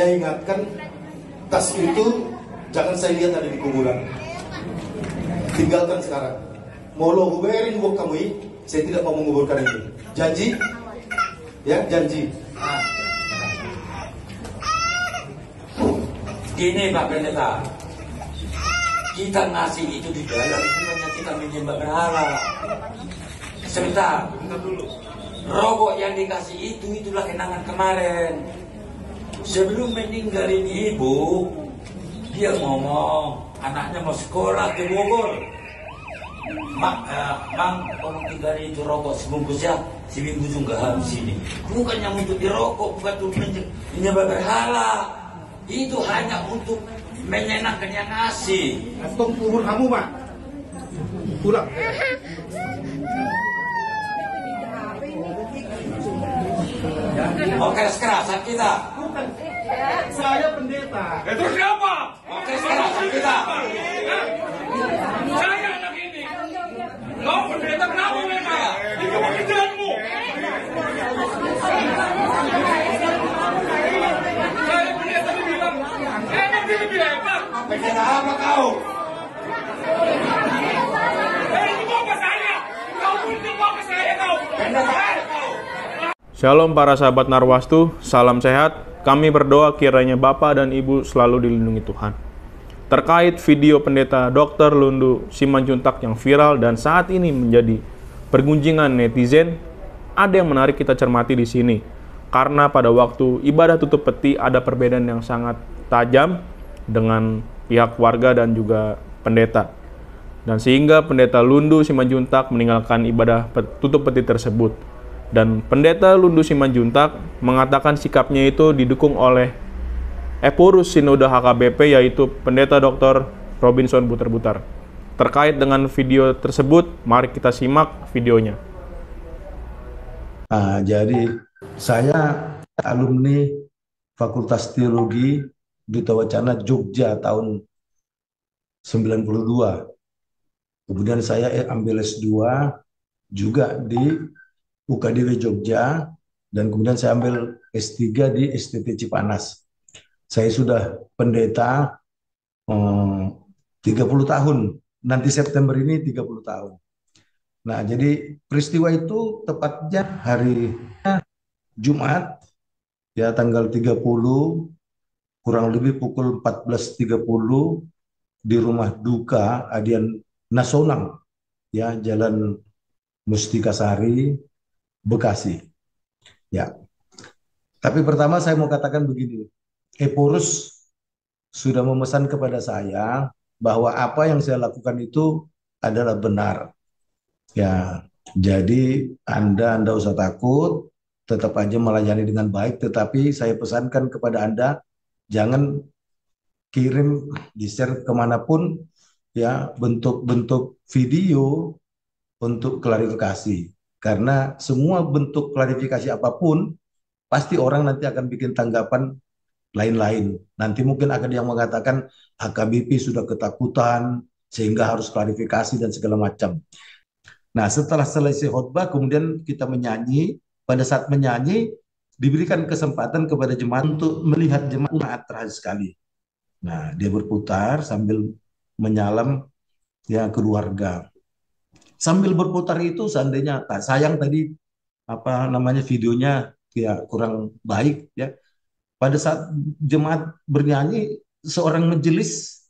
saya ingatkan, tas itu jangan saya lihat ada di kuburan. Tinggalkan sekarang. Mau lo huberin buat kamu ini, saya tidak mau menguburkan ini. Janji? Ya, janji. Gini Pak Pendeta, kita ngasih itu di dalam, bukannya kita menyembah berhala. Sebentar, rokok yang dikasih itulah kenangan kemarin. Sebelum meninggalin ibu, dia ngomong, anaknya mau sekolah ke Bogor. Mang, tolong tinggalin itu rokok sebungkus ya, seminggu juga harus sini. Bukan yang untuk dirokok, bukan untuk menyembah berhala. Itu hanya untuk menyenangkan yang ngasih. Atau turun kamu, Pak. Pulang. Oke, kekerasan kita. Bukan. Saya pendeta. Terus siapa? Oke, kekerasan kita. Saya anak ini. Kau pendeta kenapa mereka? Itu pekerjaanmu. Saya pendeta dibilang, emang dia lebih hebat. Pendeta apa kau? Itu bapak saya. Kau bunting bapak saya kau. Pendeta apa kau? Shalom para sahabat Narwastu, salam sehat. Kami berdoa kiranya Bapak dan Ibu selalu dilindungi Tuhan. Terkait video pendeta Dr. Lundu Simanjuntak yang viral dan saat ini menjadi pergunjingan netizen, ada yang menarik kita cermati di sini. Karena pada waktu ibadah tutup peti ada perbedaan yang sangat tajam dengan pihak warga dan juga pendeta. Dan sehingga pendeta Lundu Simanjuntak meninggalkan ibadah tutup peti tersebut. Dan pendeta Lundu Simanjuntak mengatakan sikapnya itu didukung oleh Epurus Sinode HKBP, yaitu pendeta Dr. Robinson Butar-Butar. Terkait dengan video tersebut, mari kita simak videonya. Jadi saya alumni Fakultas Teologi Duta Wacana Jogja tahun 92. Kemudian saya ambil S2 juga di UKDW Jogja, dan kemudian saya ambil S3 di STT Cipanas. Saya sudah pendeta 30 tahun, nanti September ini 30 tahun. Nah, jadi peristiwa itu tepatnya hari Jumat, ya tanggal 30, kurang lebih pukul 14.30 di rumah duka Adian Nasonang, ya Jalan Mustika Sari, Bekasi. Ya. Tapi pertama saya mau katakan begini. Epurus sudah memesan kepada saya bahwa apa yang saya lakukan itu adalah benar. Ya. Jadi Anda usah takut, tetap aja melayani dengan baik, tetapi saya pesankan kepada Anda jangan kirim di-share kemanapun ya bentuk-bentuk video untuk klarifikasi. Karena semua bentuk klarifikasi apapun, pasti orang nanti akan bikin tanggapan lain-lain. Nanti mungkin akan yang mengatakan HKBP sudah ketakutan, sehingga harus klarifikasi dan segala macam. Nah, setelah selesai khotbah, kemudian kita menyanyi. Pada saat menyanyi, diberikan kesempatan kepada jemaat untuk melihat jemaat terakhir sekali. Nah, dia berputar sambil menyalam ya keluarga. Sambil berputar itu seandainya sayang tadi videonya ya kurang baik ya. Pada saat jemaat bernyanyi, seorang majelis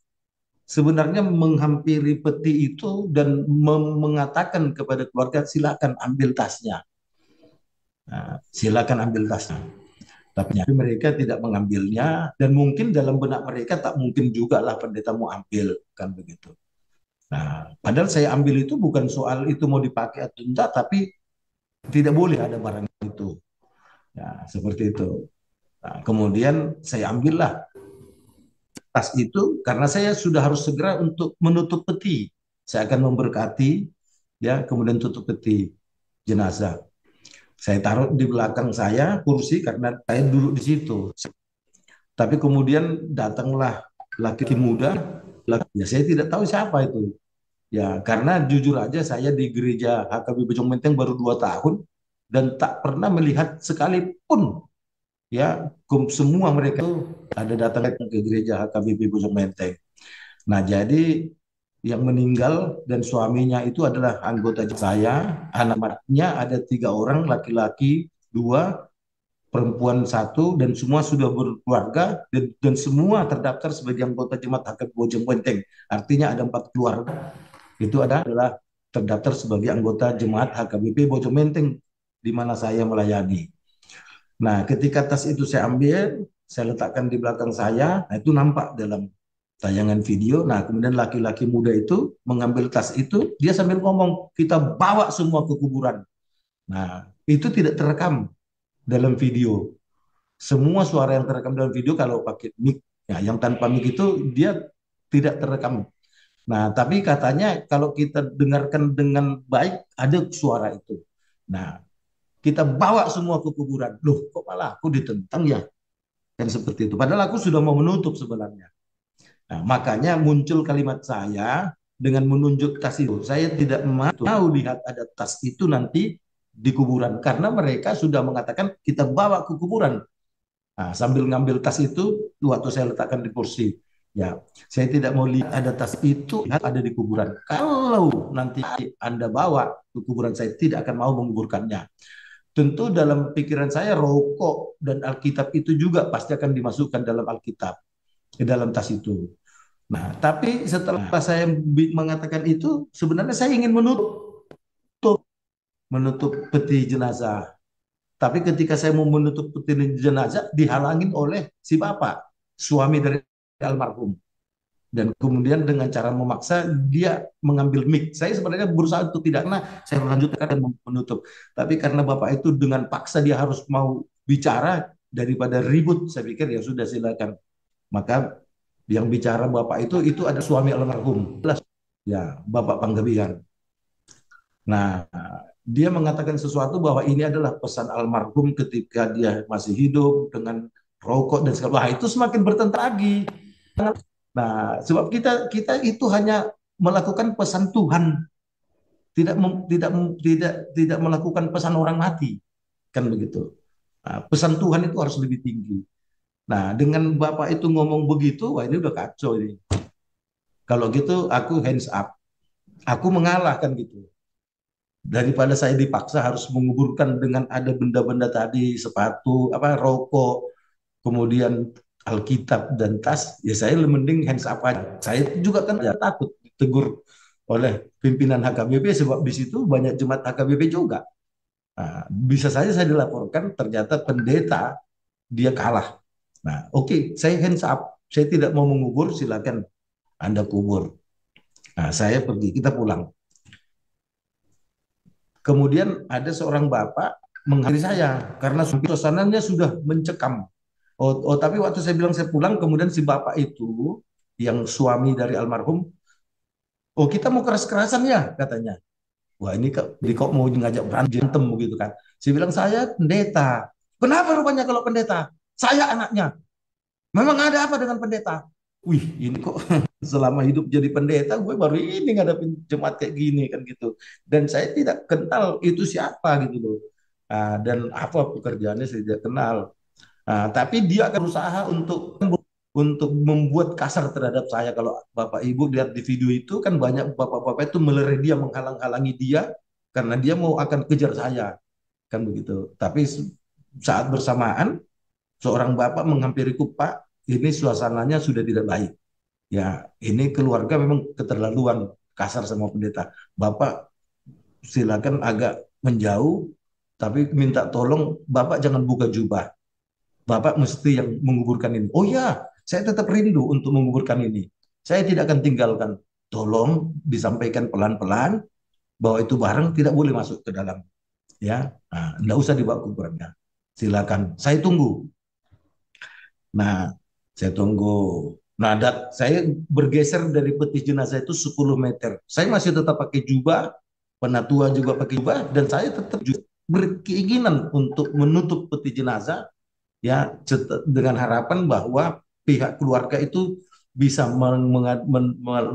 sebenarnya menghampiri peti itu dan mengatakan kepada keluarga, silakan ambil tasnya. Nah, silakan ambil tasnya. Tapi mereka tidak mengambilnya, dan mungkin dalam benak mereka tak mungkin juga lah pendeta mau ambil, kan begitu. Nah, padahal saya ambil itu bukan soal itu mau dipakai atau tidak, tapi tidak boleh ada barang itu. Ya, seperti itu. Nah, kemudian saya ambillah tas itu karena saya sudah harus segera untuk menutup peti. Saya akan memberkati, ya, kemudian tutup peti jenazah. Saya taruh di belakang saya kursi karena saya duduk di situ. Tapi kemudian datanglah laki muda. Ya, saya tidak tahu siapa itu. Ya, karena jujur aja saya di gereja HKBP Bojong Menteng baru 2 tahun dan tak pernah melihat sekalipun ya semua mereka itu ada datang ke gereja HKBP Bojong Menteng. Nah, jadi yang meninggal dan suaminya itu adalah anggota saya, anak-anaknya ada 3 orang, laki-laki 2, perempuan 1, dan semua sudah berkeluarga dan semua terdaftar sebagai anggota jemaat HKBP Bojong Menteng. Artinya ada 4 keluarga itu adalah terdaftar sebagai anggota jemaat HKBP Bojong Menteng di mana saya melayani. Nah, ketika tas itu saya ambil, saya letakkan di belakang saya, nah itu nampak dalam tayangan video. Nah, kemudian laki-laki muda itu mengambil tas itu, dia sambil ngomong, kita bawa semua ke kuburan. Nah, itu tidak terekam dalam video. Semua suara yang terekam dalam video kalau pakai mic, ya, yang tanpa mic itu dia tidak terekam. Nah, tapi katanya kalau kita dengarkan dengan baik, ada suara itu. Nah, kita bawa semua ke kuburan. Loh, kok malah aku ditentang ya? Kan seperti itu. Padahal aku sudah mau menutup sebenarnya. Nah, makanya muncul kalimat saya dengan menunjuk tas itu. Saya tidak mau lihat ada tas itu nanti di kuburan. Karena mereka sudah mengatakan kita bawa ke kuburan. Nah, sambil ngambil tas itu, waktu saya letakkan di kursi. Ya, saya tidak mau lihat ada tas itu ada di kuburan. Kalau nanti Anda bawa ke kuburan, saya tidak akan mau menguburkannya. Tentu dalam pikiran saya rokok dan Alkitab itu juga pasti akan dimasukkan dalam Alkitab, ke dalam tas itu. Nah, tapi setelah saya mengatakan itu, sebenarnya saya ingin menutup peti jenazah. Tapi ketika saya mau menutup peti jenazah, dihalangin oleh si bapak, suami dari almarhum. Dan kemudian dengan cara memaksa dia mengambil mic. Saya sebenarnya berusaha untuk tidak, karena saya melanjutkan dan menutup. Tapi karena bapak itu dengan paksa dia harus mau bicara, daripada ribut, saya pikir ya sudah silakan. Maka yang bicara bapak itu ada suami almarhum, ya Bapak Panggabian. Nah, dia mengatakan sesuatu bahwa ini adalah pesan almarhum ketika dia masih hidup dengan rokok dan segala. Wah, itu semakin bertentang lagi. Nah, sebab kita itu hanya melakukan pesan Tuhan, tidak melakukan pesan orang mati, kan begitu. Nah, pesan Tuhan itu harus lebih tinggi. Nah, dengan Bapak itu ngomong begitu, wah ini udah kacau ini. Kalau gitu aku hands up. Aku mengalah kan gitu. Daripada saya dipaksa harus menguburkan dengan ada benda-benda tadi, sepatu, apa, rokok, kemudian Alkitab dan tas, ya saya mending hands up aja. Saya juga kan ya, takut ditegur oleh pimpinan HKBP sebab di situ banyak jemaat HKBP juga. Nah, bisa saja saya dilaporkan ternyata pendeta dia kalah. Nah, oke, saya hands up. Saya tidak mau mengubur, silakan Anda kubur. Nah, saya pergi, kita pulang. Kemudian ada seorang bapak menghadiri saya karena suasananya sudah mencekam. Tapi waktu saya bilang saya pulang, kemudian si bapak itu yang suami dari almarhum, oh kita mau keras-kerasan ya katanya. Wah ini kok mau ngajak berantem begitu kan. Saya bilang saya pendeta. Kenapa rupanya kalau pendeta? Saya anaknya. Memang ada apa dengan pendeta? Wih ini kok selama hidup jadi pendeta gue baru ini ngadapin jemaat kayak gini kan gitu. Dan saya tidak kenal itu siapa gitu loh. Dan apa pekerjaannya saya tidak kenal. Tapi dia akan berusaha untuk membuat kasar terhadap saya. Kalau Bapak Ibu lihat di video itu kan banyak bapak-bapak itu melerai dia, menghalang-halangi dia karena dia mau akan kejar saya. Kan begitu. Tapi saat bersamaan seorang bapak menghampiriku, Pak, ini suasananya sudah tidak baik. Ya, ini keluarga memang keterlaluan kasar sama pendeta. Bapak silakan agak menjauh, tapi minta tolong Bapak jangan buka jubah. Bapak mesti yang menguburkan ini. Oh ya, saya tetap rindu untuk menguburkan ini. Saya tidak akan tinggalkan. Tolong disampaikan pelan-pelan bahwa itu barang tidak boleh masuk ke dalam. Ya, enggak usah dibawa kuburannya. Silakan. Saya tunggu. Nah, saya tunggu. Nah, saya bergeser dari peti jenazah itu 10 meter. Saya masih tetap pakai jubah, penatua juga pakai jubah, dan saya tetap berkeinginan untuk menutup peti jenazah, ya, dengan harapan bahwa pihak keluarga itu bisa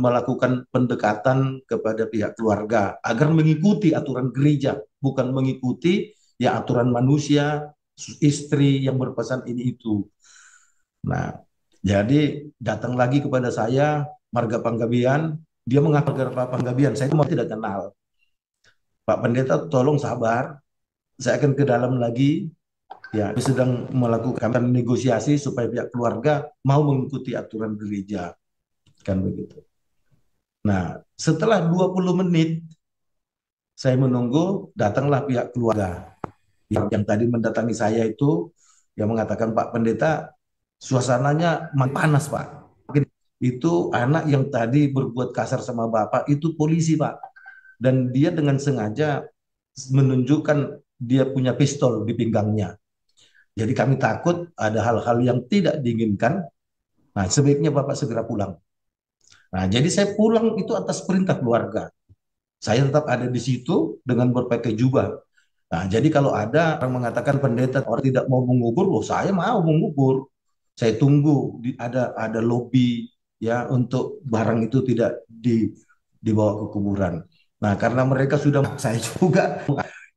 melakukan pendekatan kepada pihak keluarga agar mengikuti aturan gereja, bukan mengikuti ya aturan manusia istri yang berpesan ini itu. Nah, jadi datang lagi kepada saya Marga Panggabian, dia mengaku Marga Panggabian, saya itu tidak kenal. Pak Pendeta, tolong sabar, saya akan ke dalam lagi. Ya, kami sedang melakukan negosiasi supaya pihak keluarga mau mengikuti aturan gereja, kan begitu. Nah, setelah 20 menit saya menunggu, datanglah pihak keluarga yang tadi mendatangi saya itu, yang mengatakan, Pak Pendeta, suasananya panas Pak. Itu anak yang tadi berbuat kasar sama Bapak itu polisi Pak. Dan dia dengan sengaja menunjukkan dia punya pistol di pinggangnya. Jadi kami takut ada hal-hal yang tidak diinginkan. Nah, sebaiknya Bapak segera pulang. Nah, jadi saya pulang itu atas perintah keluarga. Saya tetap ada di situ dengan berpakai jubah. Nah, jadi kalau ada orang mengatakan pendeta orang tidak mau mengubur, loh saya mau mengubur. Saya tunggu ada lobi ya untuk barang itu tidak dibawa ke kuburan. Nah, karena mereka sudah saya juga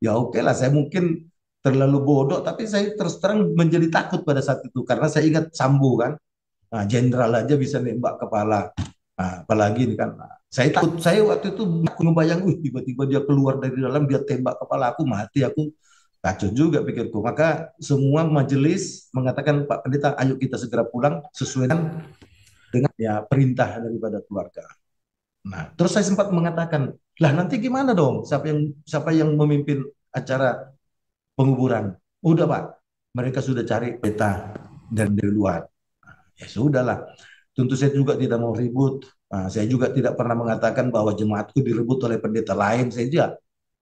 ya oke lah, saya mungkin terlalu bodoh, tapi saya terus terang menjadi takut pada saat itu karena saya ingat Sambo kan. Nah, jenderal aja bisa nembak kepala. Nah, apalagi ini kan. Nah, saya takut, saya waktu itu aku ngebayang, tiba-tiba dia keluar dari dalam, dia tembak kepala aku, mati aku. Kacau juga pikirku. Maka semua majelis mengatakan, Pak Pendeta, ayo kita segera pulang sesuai dengan ya perintah daripada keluarga. Nah, terus saya sempat mengatakan, lah nanti gimana dong? Siapa yang memimpin acara penguburan? Udah Pak, mereka sudah cari peta dan dari luar. Ya sudahlah. Tentu saya juga tidak mau ribut. Nah, saya juga tidak pernah mengatakan bahwa jemaatku direbut oleh pendeta lain. Saya juga.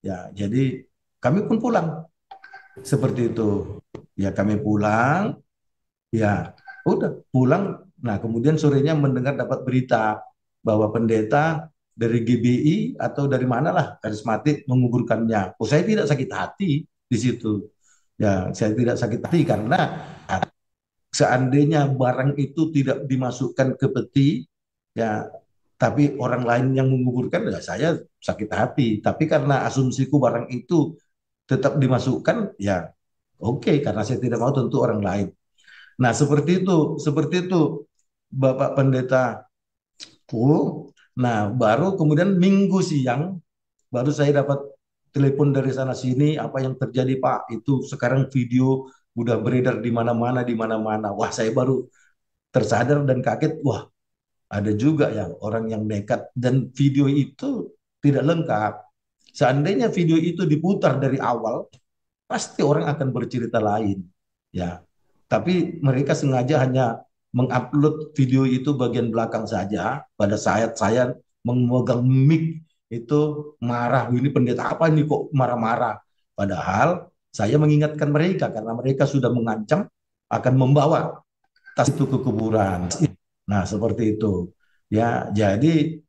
Ya, jadi kami pun pulang. Seperti itu. Ya, kami pulang. Ya, udah pulang. Nah, kemudian sorenya mendengar dapat berita bahwa pendeta dari GBI atau dari manalah karismatik menguburkannya. Oh, saya tidak sakit hati di situ. Ya, saya tidak sakit hati karena seandainya barang itu tidak dimasukkan ke peti, ya, tapi orang lain yang menguburkan, ya saya sakit hati. Tapi karena asumsiku barang itu tetap dimasukkan, ya oke, karena saya tidak mau tentu orang lain. Nah, seperti itu, Bapak Pendeta. Nah, baru kemudian minggu siang, baru saya dapat telepon dari sana sini, apa yang terjadi Pak? Itu sekarang video udah beredar di mana-mana, di mana-mana. Wah, saya baru tersadar dan kaget. Wah, ada juga ya orang yang nekat dan video itu tidak lengkap. Seandainya video itu diputar dari awal, pasti orang akan bercerita lain. Ya, tapi mereka sengaja hanya mengupload video itu bagian belakang saja. Pada saat saya memegang mic itu marah, ini pendeta apa ini kok marah-marah. Padahal saya mengingatkan mereka karena mereka sudah mengancam akan membawa tas itu ke kuburan. Nah, seperti itu. Ya, jadi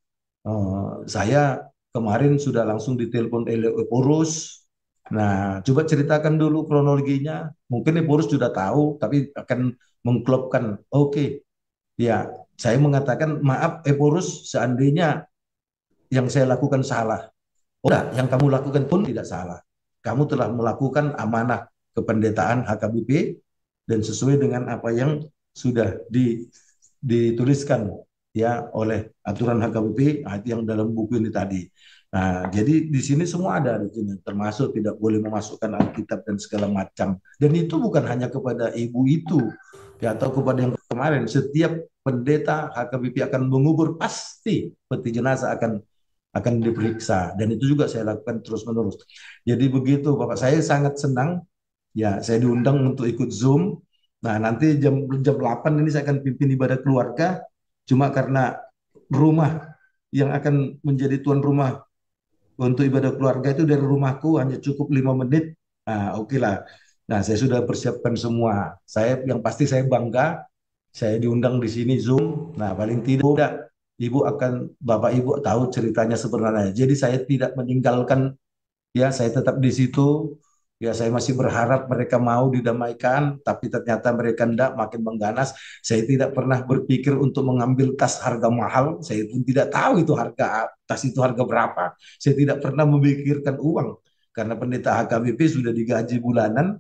saya kemarin sudah langsung ditelepon oleh Epurus. Nah, coba ceritakan dulu kronologinya. Mungkin Epurus sudah tahu, tapi akan mengklopkan. Oke, ya, saya mengatakan maaf Epurus, seandainya yang saya lakukan salah. Oh, enggak, yang kamu lakukan pun tidak salah. Kamu telah melakukan amanah kependetaan HKBP dan sesuai dengan apa yang sudah dituliskan ya oleh aturan HKBP yang dalam buku ini tadi. Nah, jadi di sini semua ada di sini, termasuk tidak boleh memasukkan Alkitab dan segala macam. Dan itu bukan hanya kepada ibu itu ya atau kepada yang kemarin. Setiap pendeta HKBP akan mengubur pasti peti jenazah akan diperiksa dan itu juga saya lakukan terus-menerus. Jadi begitu Bapak, saya sangat senang ya saya diundang untuk ikut Zoom. Nah, nanti jam 8 ini saya akan pimpin ibadah keluarga. Cuma karena rumah yang akan menjadi tuan rumah untuk ibadah keluarga itu dari rumahku hanya cukup 5 menit. Nah, oke lah. Nah, saya sudah persiapkan semua. Saya yang pasti saya bangga. Saya diundang di sini Zoom. Nah, paling tidak Bapak Ibu tahu ceritanya sebenarnya. Jadi saya tidak meninggalkan, ya saya tetap di situ. Ya saya masih berharap mereka mau didamaikan, tapi ternyata mereka tidak, makin mengganas. Saya tidak pernah berpikir untuk mengambil tas harga mahal. Saya pun tidak tahu itu tas itu harga berapa. Saya tidak pernah memikirkan uang karena pendeta HKBP sudah digaji bulanan.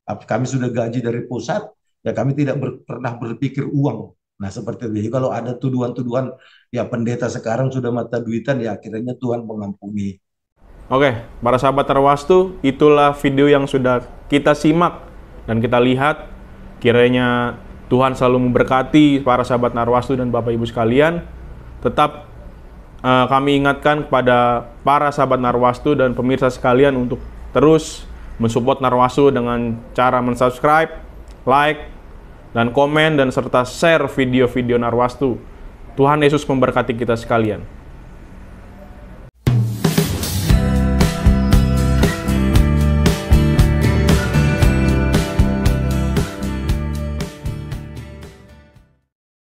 kami sudah gaji dari pusat, ya kami tidak pernah berpikir uang. Nah, seperti itu. Jadi kalau ada tuduhan-tuduhan, ya pendeta sekarang sudah mata duitan, ya akhirnya Tuhan mengampuni. Oke, para sahabat Narwastu, itulah video yang sudah kita simak dan kita lihat. Kiranya Tuhan selalu memberkati para sahabat Narwastu dan Bapak Ibu sekalian. Tetap kami ingatkan kepada para sahabat Narwastu dan pemirsa sekalian untuk terus mensupport Narwastu dengan cara mensubscribe, like, dan komen, dan serta share video-video Narwastu. Tuhan Yesus memberkati kita sekalian.